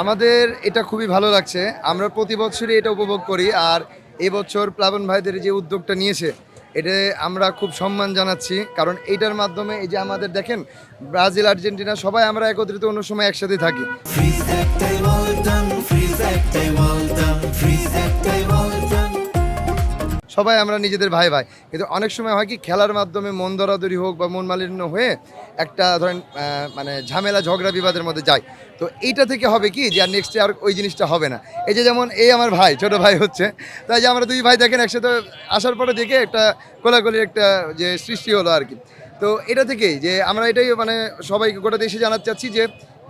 আমাদের এটা খুবই ভালো লাগছে, আমরা প্রতি বছরই এটা উপভোগ করি। আর এবছর প্লাবন ভাইদের যে উদ্যোগটা নিয়েছে, এটা আমরা খুব সম্মান জানাচ্ছি, কারণ এইটার মাধ্যমে এই যে আমাদের দেখেন ব্রাজিল আর্জেন্টিনা সবাই আমরা একত্রিত অন্য সময় একসাথে থাকি। সবাই আমরা নিজেদের ভাই ভাই, কিন্তু অনেক সময় হয় কি খেলার মাধ্যমে মন দরাদরি হোক বা মন মালিন্য হয়ে একটা ধরেন মানে ঝামেলা ঝগড়া বিবাদের মধ্যে যায়। তো এইটা থেকে হবে কি যে আর নেক্সট আর ওই জিনিসটা হবে না। এই যে যেমন এই আমার ভাই, ছোট ভাই হচ্ছে, তাই যে আমরা দুই ভাই দেখেন একসাথে আসার পরে দেখে একটা কোলাকুলির একটা যে সৃষ্টি হলো আর কি। তো এটা থেকেই যে আমরা এটাই মানে সবাইকে গোটা দেশে জানাতে চাচ্ছি যে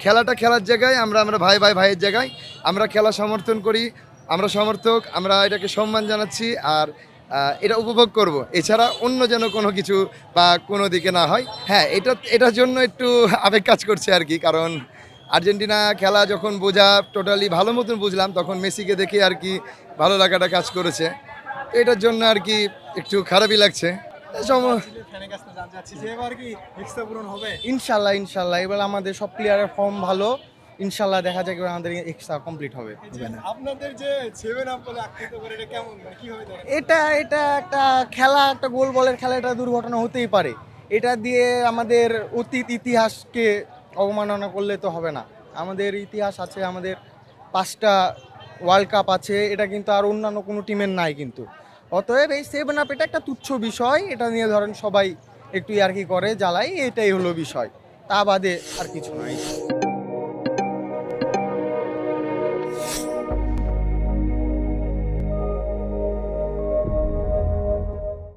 খেলাটা খেলার জায়গায় আমরা ভাই ভাই ভাইয়ের জায়গায় আমরা খেলা সমর্থন করি, আমরা সমর্থক, আমরা এটাকে সম্মান জানাচ্ছি আর এটা উপভোগ করব। এছাড়া অন্য যেন কোনো কিছু বা কোনো দিকে না হয়। হ্যাঁ, এটার জন্য একটু আবেগ কাজ করছে আর কি, কারণ আর্জেন্টিনা খেলা যখন বোঝা টোটালি ভালো মতন বুঝলাম, তখন মেসিকে দেখে আর কি ভালো লাগাটা কাজ করেছে। এটার জন্য আর কি একটু খারাপই লাগছে। ইনশাল্লাহ ইনশাল্লাহ এবার আমাদের সব প্লেয়ারের ফর্ম ভালো, ইনশাল্লাহ দেখা যাক এবার আমাদের এক্সট্রা কমপ্লিট হবে। আপনাদের যে 7 আপ বলে আখ্যায়িত করে এটা কেমন, মানে কিভাবে দেখেন? এটা এটা একটা খেলা, একটা গোল বলের খেলা, এটা দুর্ঘটনা হতেই পারে। এটা দিয়ে আমাদের অতীত ইতিহাসকে অবমাননা করলে তো হবে না। আমাদের ইতিহাস আছে, আমাদের 5টা ওয়ার্ল্ড কাপ আছে, এটা কিন্তু আর অন্যান্য কোনো টিমের নাই কিন্তু। অতএব এই 7 আপ এটা একটা তুচ্ছ বিষয়, এটা নিয়ে ধরেন সবাই একটু ইয়ার্কি করে জ্বালাই, এটাই হলো বিষয়, তা বাদে আর কিছু নাই।